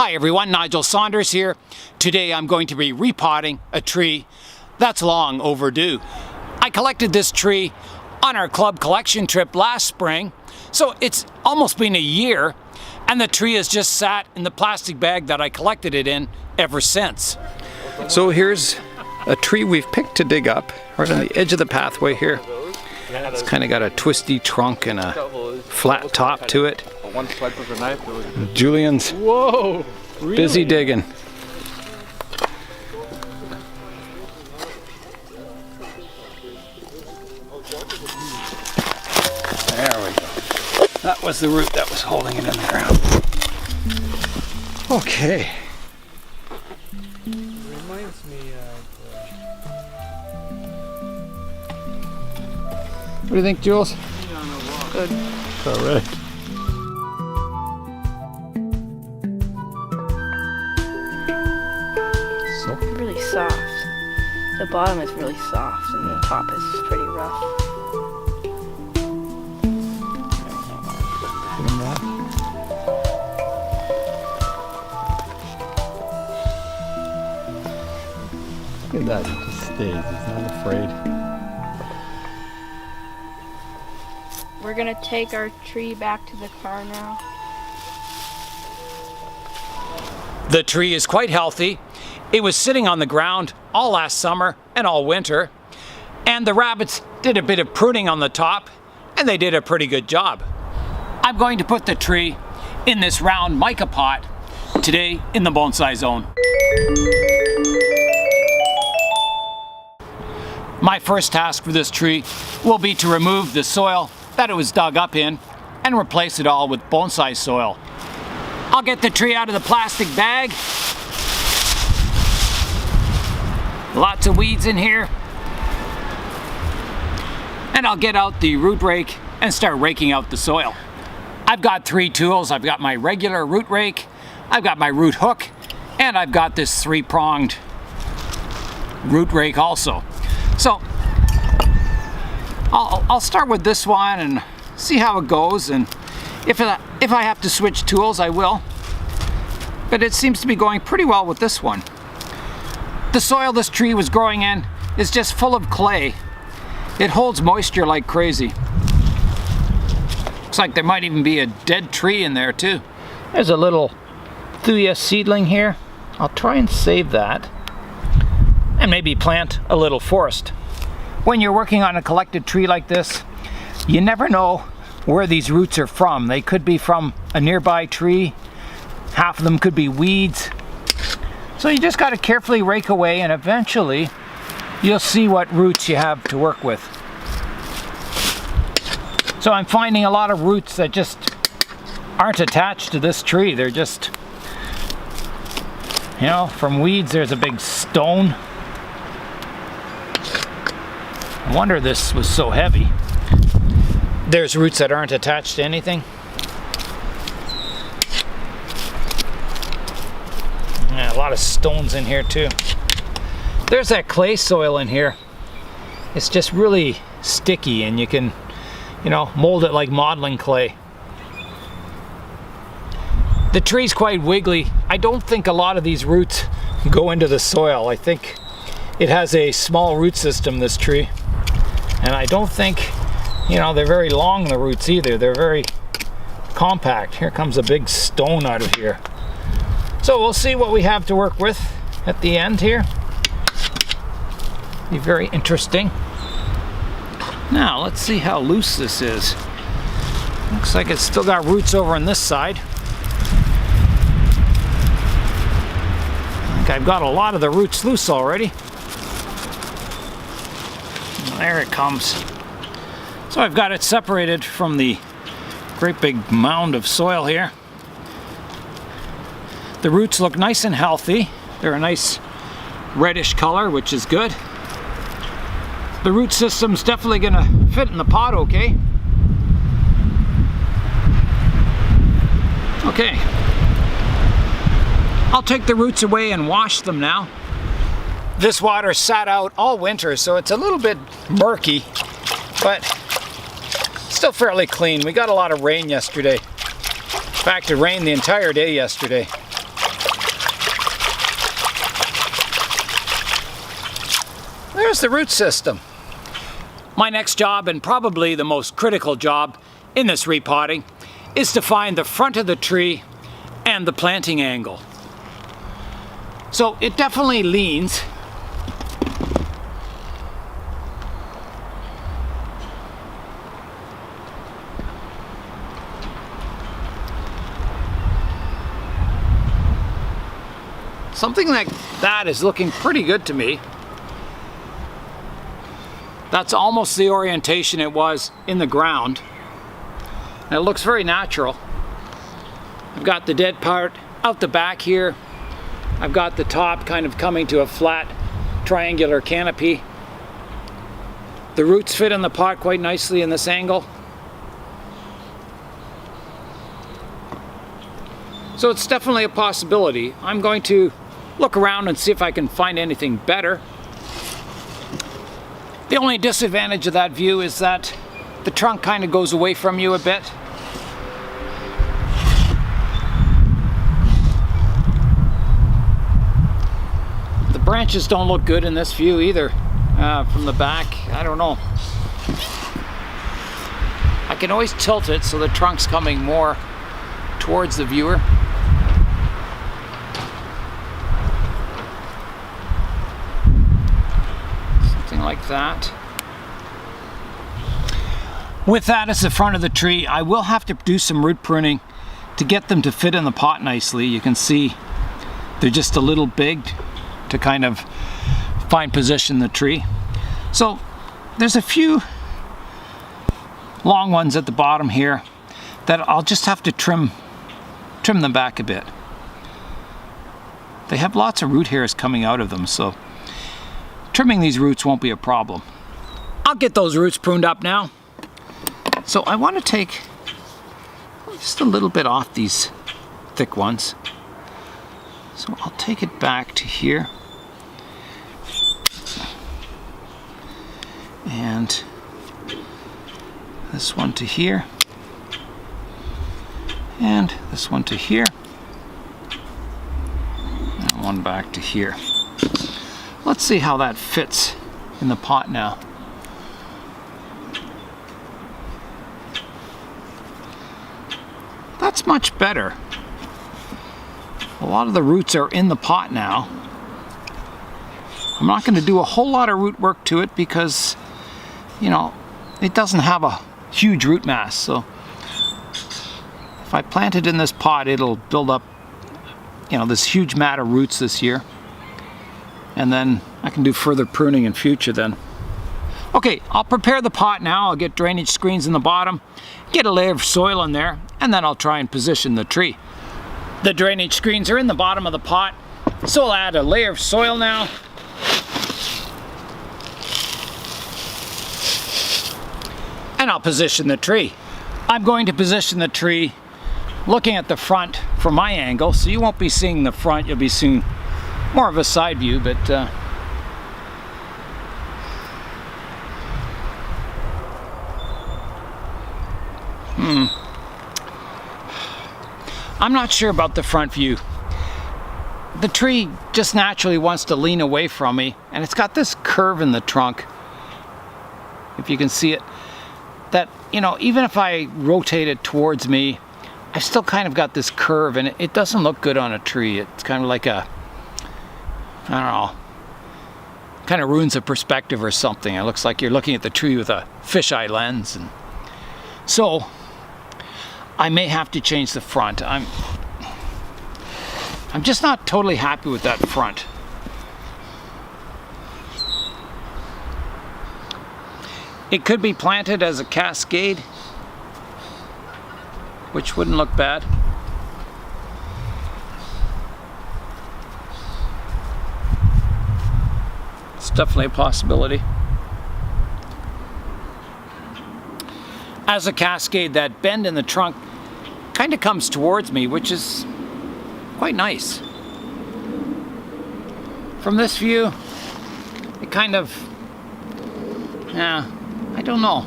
Hi everyone, Nigel Saunders here. Today I'm going to be repotting a tree that's long overdue. I collected this tree on our club collection trip last spring, so it's almost been a year, and the tree has just sat in the plastic bag that I collected it in ever since. So here's a tree we've picked to dig up right on the edge of the pathway here. It's kind of got a twisty trunk and a flat top to it. Julian's busy digging. There we go. That was the root that was holding it in the ground. Okay. Reminds me of... What do you think, Jules? Good. Alright. Really soft. The bottom is really soft and the top is pretty rough. Look at that, it just stays, it's not afraid. We're gonna take our tree back to the car now. The tree is quite healthy. It was sitting on the ground all last summer and all winter, and the rabbits did a bit of pruning on the top, and they did a pretty good job. I'm going to put the tree in this round mica pot today in the bonsai zone. My first task for this tree will be to remove the soil that it was dug up in and replace it all with bonsai soil. I'll get the tree out of the plastic bag. Lots of weeds in here. And I'll get out the root rake and start raking out the soil. I've got three tools. I've got my regular root rake, I've got my root hook, and I've got this three-pronged root rake also. So I'll start with this one and see how it goes, and if I have to switch tools, I will. But it seems to be going pretty well with this one. The soil this tree was growing in is just full of clay. It holds moisture like crazy. Looks like there might even be a dead tree in there too. There's a little Thuja seedling here. I'll try and save that. And maybe plant a little forest. When you're working on a collected tree like this, you never know where these roots are from. They could be from a nearby tree. Half of them could be weeds. So you just got to carefully rake away, and eventually you'll see what roots you have to work with. So I'm finding a lot of roots that just aren't attached to this tree. They're just, you know, from weeds. There's a big stone. I wonder this was so heavy. There's roots that aren't attached to anything. Yeah, a lot of stones in here too. There's that clay soil in here. It's just really sticky, and you can, you know, mold it like modeling clay. The tree's quite wiggly. I don't think a lot of these roots go into the soil. I think it has a small root system, this tree. And I don't think, you know, they're very long, the roots, either. They're very compact. Here comes a big stone out of here. So we'll see what we have to work with at the end here. Be very interesting. Now let's see how loose this is. Looks like it's still got roots over on this side. I think I've got a lot of the roots loose already. There it comes. So I've got it separated from the great big mound of soil here. The roots look nice and healthy. They're a nice reddish color, which is good. The root system's definitely gonna fit in the pot okay. Okay. I'll take the roots away and wash them now. This water sat out all winter, so it's a little bit murky, but still fairly clean. We got a lot of rain yesterday. In fact, it rained the entire day yesterday. there's the root system. My next job, and probably the most critical job in this repotting, is to find the front of the tree and the planting angle. So it definitely leans. Something like that is looking pretty good to me. That's almost the orientation it was in the ground. And it looks very natural. I've got the dead part out the back here. I've got the top kind of coming to a flat triangular canopy. The roots fit in the pot quite nicely in this angle. So it's definitely a possibility. I'm going to look around and see if I can find anything better. The only disadvantage of that view is that the trunk kind of goes away from you a bit. The branches don't look good in this view either, from the back. I don't know. I can always tilt it so the trunk's coming more towards the viewer. Like that. With that as the front of the tree, I will have to do some root pruning to get them to fit in the pot nicely. You can see they're just a little big to kind of fine position the tree. So there's a few long ones at the bottom here that I'll just have to trim them back a bit. They have lots of root hairs coming out of them, so trimming these roots won't be a problem. I'll get those roots pruned up now. So I want to take just a little bit off these thick ones. So I'll take it back to here. And this one to here. And this one to here. And one back to here. Let's see how that fits in the pot now. That's much better. A lot of the roots are in the pot now. I'm not going to do a whole lot of root work to it because, you know, it doesn't have a huge root mass. So if I plant it in this pot, it'll build up, you know, this huge mat of roots this year. And then I can do further pruning in future then. Okay, I'll prepare the pot now. I'll get drainage screens in the bottom, get a layer of soil in there, and then I'll try and position the tree. The drainage screens are in the bottom of the pot, so I'll add a layer of soil now. And I'll position the tree. I'm going to position the tree looking at the front from my angle, so you won't be seeing the front, you'll be seeing more of a side view, but I'm not sure about the front view. The tree just naturally wants to lean away from me, and it's got this curve in the trunk, if you can see it, that, you know, even if I rotate it towards me, I've still kind of got this curve, and it doesn't look good on a tree. It's kind of like a, I don't know, kind of ruins the perspective or something. It looks like you're looking at the tree with a fisheye lens. And so I may have to change the front. I'm just not totally happy with that front. It could be planted as a cascade, which wouldn't look bad. It's definitely a possibility. As a cascade, that bend in the trunk kind of comes towards me, which is quite nice. From this view, it kind of, I don't know.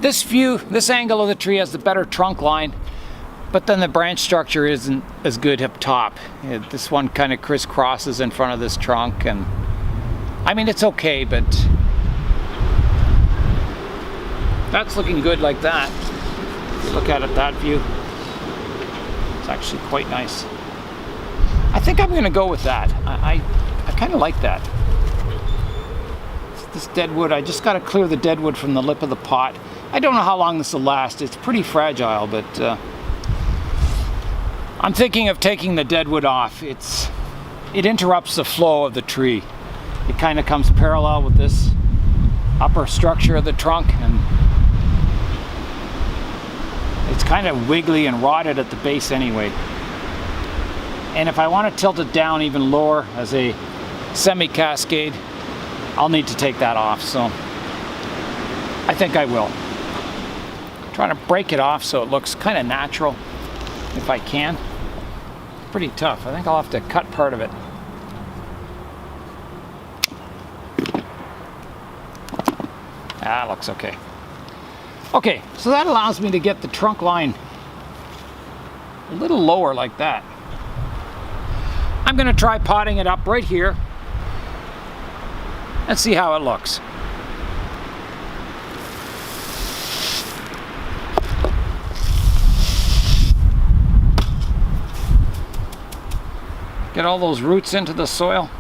This view, this angle of the tree has the better trunk line, but then the branch structure isn't as good up top. This one kind of crisscrosses in front of this trunk, and I mean, it's okay, but that's looking good like that. If you look at it that view, it's actually quite nice. I think I'm going to go with that. I kind of like that. This deadwood, I just got to clear the deadwood from the lip of the pot. I don't know how long this will last. It's pretty fragile, but I'm thinking of taking the deadwood off. It interrupts the flow of the tree. It kind of comes parallel with this upper structure of the trunk, and it's kind of wiggly and rotted at the base anyway. And if I want to tilt it down even lower as a semi-cascade, I'll need to take that off, so I think I will. I'm trying to break it off so it looks kind of natural if I can. Pretty tough. I think I'll have to cut part of it. Looks okay. Okay, so that allows me to get the trunk line a little lower like that. I'm going to try potting it up right here and see how it looks. Get all those roots into the soil.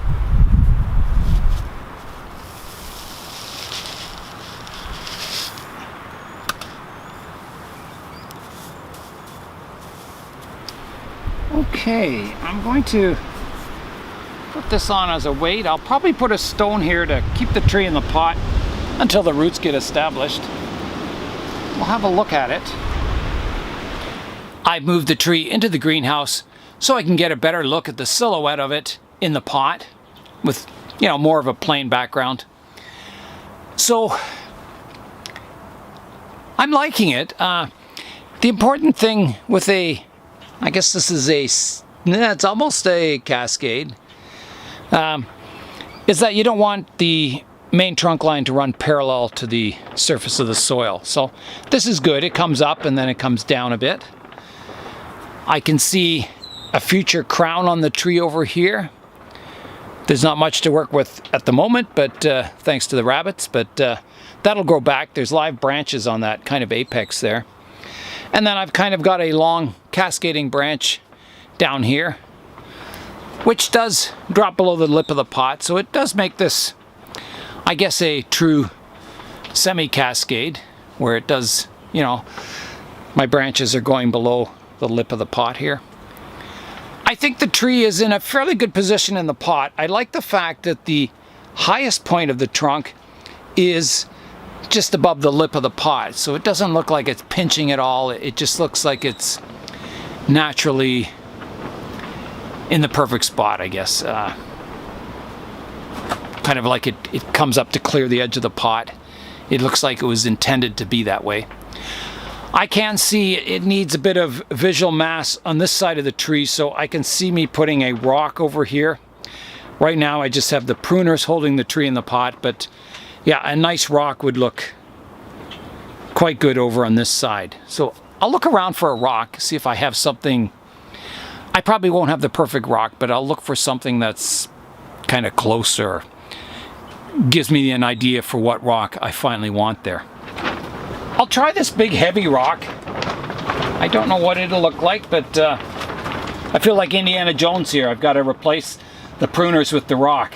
Okay, I'm going to put this on as a weight. I'll probably put a stone here to keep the tree in the pot until the roots get established. We'll have a look at it. I've moved the tree into the greenhouse so I can get a better look at the silhouette of it in the pot with, you know, more of a plain background. So I'm liking it. The important thing with I guess this is it's almost a cascade, is that you don't want the main trunk line to run parallel to the surface of the soil. So this is good. It comes up and then it comes down a bit. I can see a future crown on the tree over here. There's not much to work with at the moment, but thanks to the rabbits, but that'll grow back. There's live branches on that kind of apex there. And then I've kind of got a long cascading branch down here, which does drop below the lip of the pot. So it does make this, I guess, a true semi-cascade, where it does, you know, my branches are going below the lip of the pot here. I think the tree is in a fairly good position in the pot. I like the fact that the highest point of the trunk is just above the lip of the pot, so it doesn't look like it's pinching at all. It just looks like it's naturally in the perfect spot, I guess. Kind of like it comes up to clear the edge of the pot. It looks like it was intended to be that way. I can see it needs a bit of visual mass on this side of the tree, so I can see me putting a rock over here. Right now I just have the pruners holding the tree in the pot, but yeah, a nice rock would look quite good over on this side. So I'll look around for a rock, see if I have something. I probably won't have the perfect rock, but I'll look for something that's kind of closer. Gives me an idea for what rock I finally want there. I'll try this big heavy rock. I don't know what it'll look like, but I feel like Indiana Jones here. I've got to replace the pruners with the rock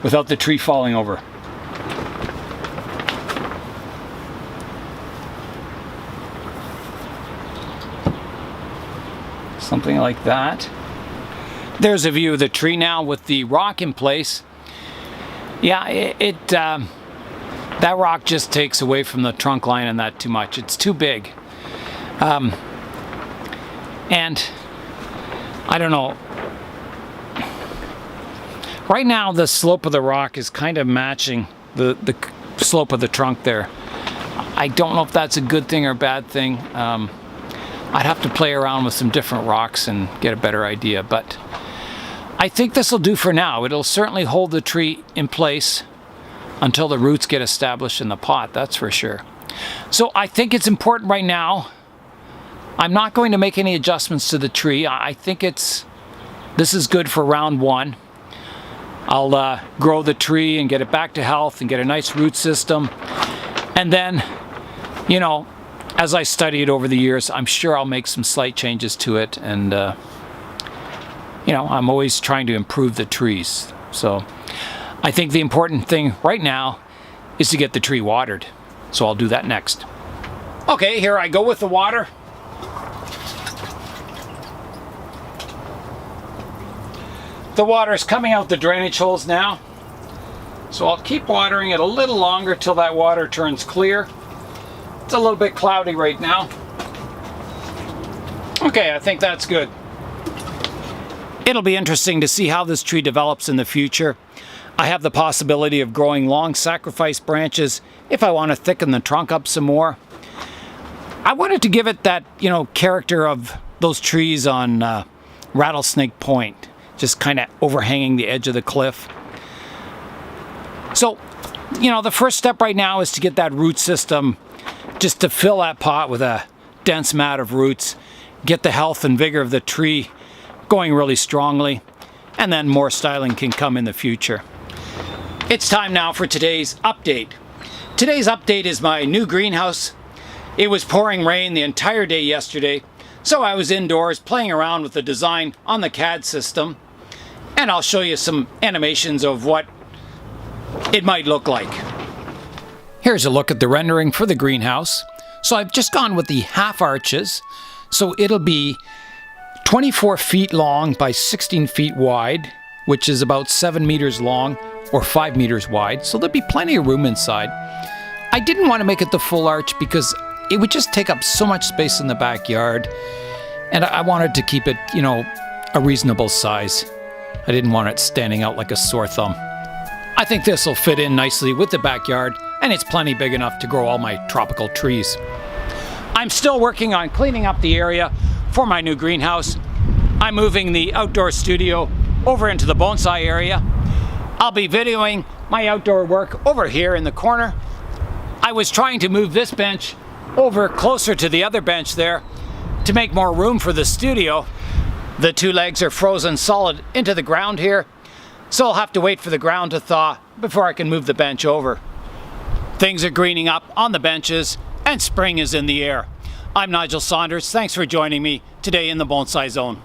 without the tree falling over. Something like that. There's a view of the tree now with the rock in place. Yeah, that rock just takes away from the trunk line and that too much. It's too big. And I don't know. Right now the slope of the rock is kind of matching the slope of the trunk there. I don't know if that's a good thing or a bad thing. I'd have to play around with some different rocks and get a better idea, but I think this will do for now. It'll certainly hold the tree in place until the roots get established in the pot, that's for sure. So I think it's important right now I'm not going to make any adjustments to the tree. I think this is good for round one. I'll grow the tree and get it back to health and get a nice root system. And then, you know, as I study it over the years, I'm sure I'll make some slight changes to it. And, you know, I'm always trying to improve the trees. So I think the important thing right now is to get the tree watered. So I'll do that next. Okay, here I go with the water. The water is coming out the drainage holes now. So I'll keep watering it a little longer till that water turns clear. It's a little bit cloudy right now. Okay, I think that's good. It'll be interesting to see how this tree develops in the future. I have the possibility of growing long sacrifice branches if I want to thicken the trunk up some more. I wanted to give it that, you know, character of those trees on Rattlesnake Point, just kind of overhanging the edge of the cliff. So, you know, the first step right now is to get that root system, just to fill that pot with a dense mat of roots, get the health and vigor of the tree going really strongly, and then more styling can come in the future. It's time now for today's update. Today's update is my new greenhouse. It was pouring rain the entire day yesterday, so I was indoors playing around with the design on the CAD system, and I'll show you some animations of what it might look like. Here's a look at the rendering for the greenhouse. So I've just gone with the half arches, so it'll be 24 feet long by 16 feet wide, which is about 7 meters long or 5 meters wide, so there'll be plenty of room inside. I didn't want to make it the full arch because it would just take up so much space in the backyard, and I wanted to keep it, you know, a reasonable size. I didn't want it standing out like a sore thumb. I think this will fit in nicely with the backyard, and it's plenty big enough to grow all my tropical trees. I'm still working on cleaning up the area for my new greenhouse. I'm moving the outdoor studio over into the bonsai area. I'll be videoing my outdoor work over here in the corner. I was trying to move this bench over closer to the other bench there to make more room for the studio. The two legs are frozen solid into the ground here, so I'll have to wait for the ground to thaw before I can move the bench over. Things are greening up on the benches and spring is in the air. I'm Nigel Saunders. Thanks for joining me today in the Bonsai Zone.